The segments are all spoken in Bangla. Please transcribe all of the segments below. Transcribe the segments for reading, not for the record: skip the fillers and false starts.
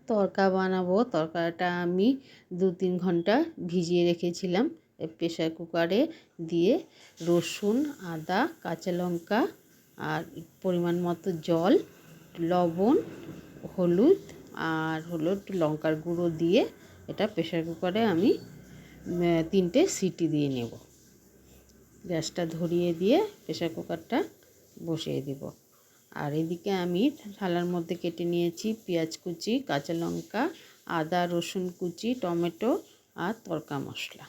তরকা বানাবো। তরকাটা আমি 2-3 ঘন্টা ভিজিয়ে রেখেছিলাম। প্রেসার কুকারে দিয়ে রসুন, আদা, কাঁচা লঙ্কা আর পরিমাণ মতো জল, লবণ, হলুদ আর একটু লঙ্কার গুঁড়ো দিয়ে এটা প্রেসার কুকারে আমি 3টে সিটি দিয়ে নেব। গ্যাসটা ধরিয়ে দিয়ে প্রেসার কুকারটা বসিয়ে দেব। আর এদিকে আমি থালার মধ্যে কেটে নিয়েছি পেঁয়াজ কুচি, কাঁচা লঙ্কা, আদা রসুন কুচি, টমেটো আর তরকা মশলা।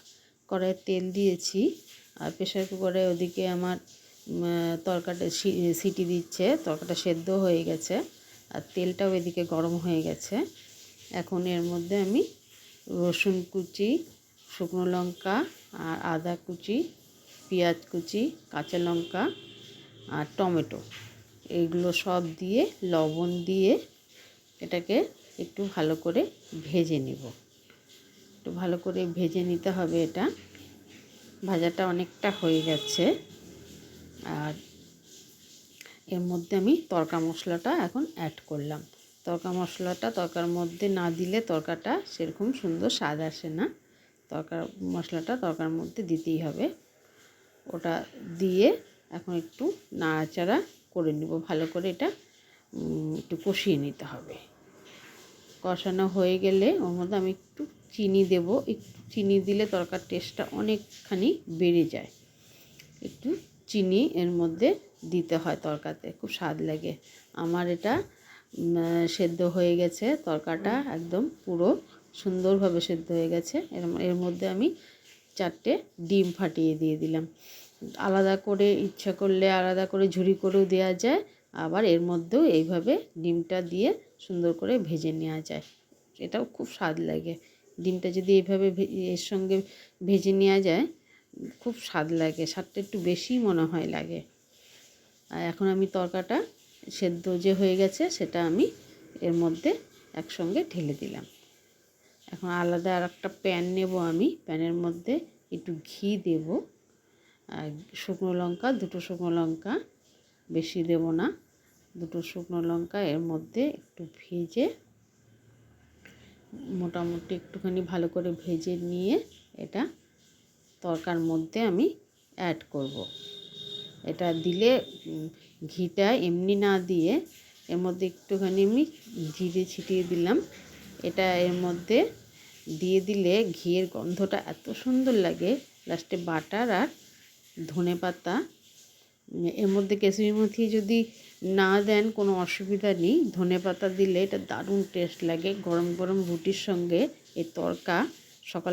কড়াইয়ে তেল দিয়েছি আর প্রেসার কুকারে ওদিকে আমার তরকাটা সিটি দিচ্ছে, তরকাটা সেদ্ধ হয়ে গেছে আর তেলটাও এদিকে গরম হয়ে গেছে। এখন এর মধ্যে আমি রসুন কুচি, শুকনো লঙ্কা আর আদা কুচি, পেঁয়াজ কুচি, কাঁচা লঙ্কা আর টমেটো এইগুলো সব দিয়ে লবণ দিয়ে এটাকে একটু ভালো করে ভেজে নেব। একটু ভালো করে ভেজে নিতে হবে। এটা ভাজাটা অনেকটা হয়ে গেছে। আর এর মধ্যে আমি তরকা মশলাটা এখন অ্যাড করলাম। তরকা মশলাটা তরকার মধ্যে না দিলে তরকাটা সেরকম সুন্দর স্বাদ আসে না। মশলাটা তরকার মধ্যে দিতেই হবে। ওটা দিয়ে এখন একটু নাড়াচাড়া করে নেব। ভালো করে এটা একটু কষিয়ে নিতে হবে। কষানো হয়ে গেলে ওর মধ্যে আমি একটু চিনি দেব। একটু চিনি দিলে তরকার টেস্টটা অনেকখানি বেড়ে যায়। একটু চিনি এর মধ্যে দিতে হয়, তরকাতে খুব স্বাদ লাগে। আমার এটা সেদ্ধ হয়ে গেছে, তরকাটা একদম পুরো সুন্দরভাবে সেদ্ধ হয়ে গেছে। এর মধ্যে আমি 4টে ডিম ফাটিয়ে দিয়ে দিলাম। আলাদা করে ইচ্ছা করলে আলাদা করে ঝুরি করেও দেওয়া যায়, আবার এর মধ্যেও এইভাবে ডিমটা দিয়ে সুন্দর করে ভেজে নেওয়া যায়। এটাও খুব স্বাদ লাগে। ডিমটা যদি এইভাবে এর সঙ্গে ভেজে নেওয়া যায় খুব স্বাদ লাগে, স্বাদটা একটু বেশি মনে হয় লাগে। আর এখন আমি তরকাটা সেদ্ধ যে হয়ে গেছে সেটা আমি এর মধ্যে একসঙ্গে ঢেলে দিলাম। এখন আলাদা আর একটা প্যান নেব আমি। প্যানের মধ্যে একটু ঘি দেব আর শুকনো লঙ্কা, 2টো শুকনো লঙ্কা, বেশি দেব না, 2টো শুকনো লঙ্কা এর মধ্যে একটু ভেজে মোটামুটি একটুখানি ভালো করে ভেজে নিয়ে এটা তরকার মধ্যে আমি অ্যাড করব। এটা দিলে ঘিটা এমনি না দিয়ে এর মধ্যে একটুখানি আমি জিরে ছিটিয়ে দিলাম। এটা এর মধ্যে দিয়ে দিলে ঘিয়ের গন্ধটা এত সুন্দর লাগে। লাস্টে বাটার আর ধনেপাতা, এর মধ্যে কাসুরি মেথি যদি না দেন কোনো অসুবিধা নেই, ধনেপাতা দিলে এটা দারুণ টেস্ট লাগে। গরম গরম রুটির সঙ্গে এই তরকা সকালে